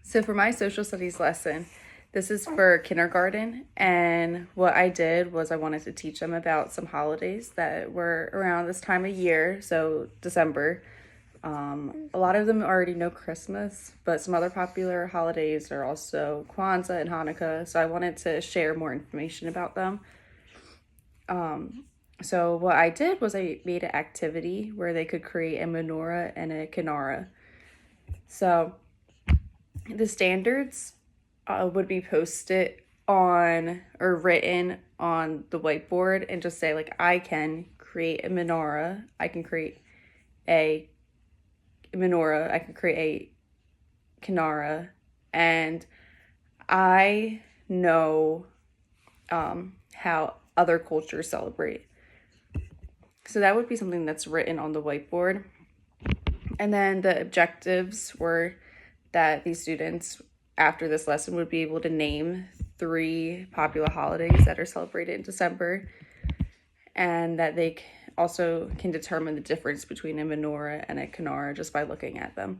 So for my social studies lesson, this is for kindergarten, and what I did was I wanted to teach them about some holidays that were around this time of year, so December. A lot of them already know Christmas, but some other popular holidays are also Kwanzaa and Hanukkah, so I wanted to share more information about them. So what I did was I made an activity where they could create a menorah and a kinara. So the standards would be posted on or written on the whiteboard and just say, like, I can create a menorah, I can create a menorah, I can create a kinara, and I know how other cultures celebrate. So that would be something that's written on the whiteboard. And then the objectives were that these students, after this lesson, would be able to name 3 popular holidays that are celebrated in December, and that they also can determine the difference between a menorah and a kinara just by looking at them,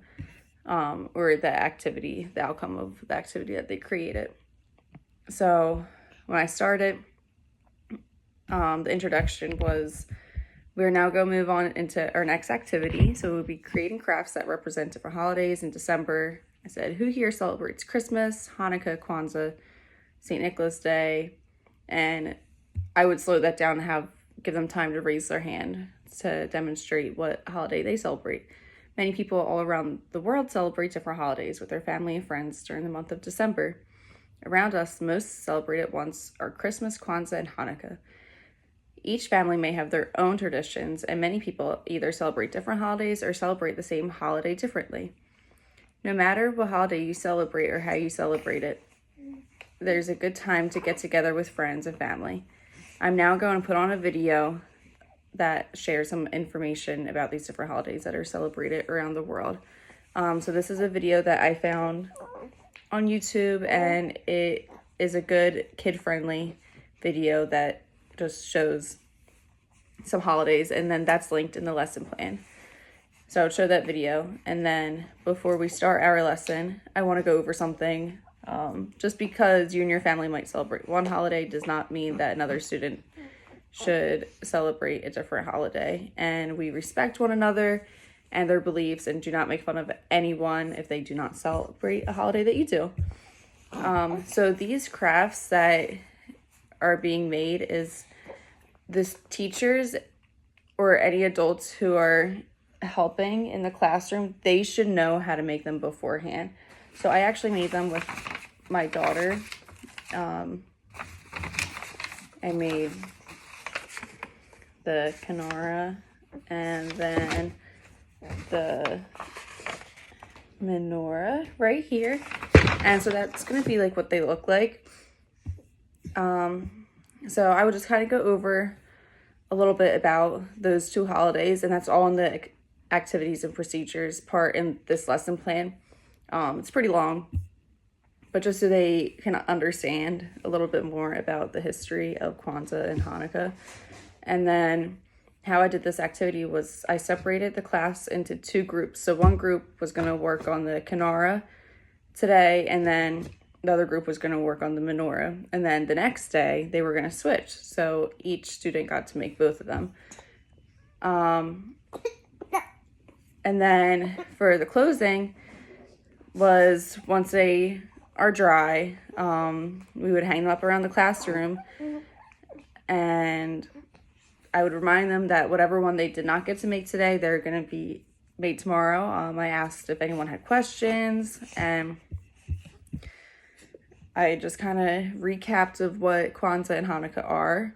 or the activity, the outcome of the activity that they created. So when I started, the introduction was, we're now going to move on into our next activity. So we'll be creating crafts that represent different holidays in December. I said, who here celebrates Christmas, Hanukkah, Kwanzaa, St. Nicholas Day? And I would slow that down and give them time to raise their hand to demonstrate what holiday they celebrate. Many people all around the world celebrate different holidays with their family and friends during the month of December. Around us, most celebrate at once are Christmas, Kwanzaa, and Hanukkah. Each family may have their own traditions, and many people either celebrate different holidays or celebrate the same holiday differently. No matter what holiday you celebrate or how you celebrate it, there's a good time to get together with friends and family. I'm now going to put on a video that shares some information about these different holidays that are celebrated around the world. So this is a video that I found on YouTube, and it is a good kid-friendly video that just shows some holidays, and then that's linked in the lesson plan. So I'll show that video, and then before we start our lesson, I want to go over something. Just because you and your family might celebrate one holiday does not mean that another student should celebrate a different holiday, and we respect one another and their beliefs and do not make fun of anyone if they do not celebrate a holiday that you do. So these crafts that are being made is this teachers or any adults who are helping in the classroom, they should know how to make them beforehand. So I actually made them with my daughter. I made the Kinara and then the menorah right here. And so that's going to be like what they look like. So I would just kind of go over a little bit about those 2 holidays, and that's all in the activities and procedures part in this lesson plan. It's pretty long, but just so they can understand a little bit more about the history of Kwanzaa and Hanukkah. And then how I did this activity was I separated the class into 2 groups. So one group was going to work on the Kinara today, and then the other group was going to work on the menorah. And then the next day they were going to switch. So each student got to make both of them. And then for the closing was, once they are dry, we would hang them up around the classroom, and I would remind them that whatever one they did not get to make today, they're going to be made tomorrow. I asked if anyone had questions, and I just kind of recapped of what Kwanzaa and Hanukkah are.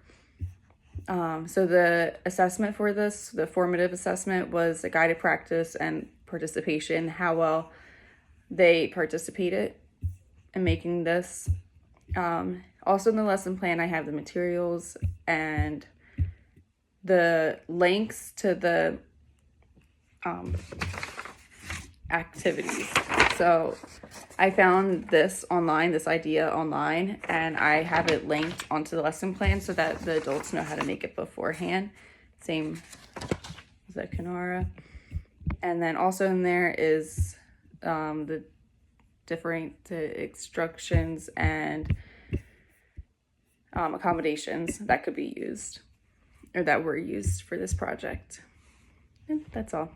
So the assessment for this, the formative assessment, was a guided practice and participation, how well they participated in making this. Also in the lesson plan, I have the materials and the links to the activities. So I found this online, this idea online, and I have it linked onto the lesson plan so that the adults know how to make it beforehand. Same as the Kinara. And then also in there is the different instructions and accommodations that could be used or that were used for this project. And that's all.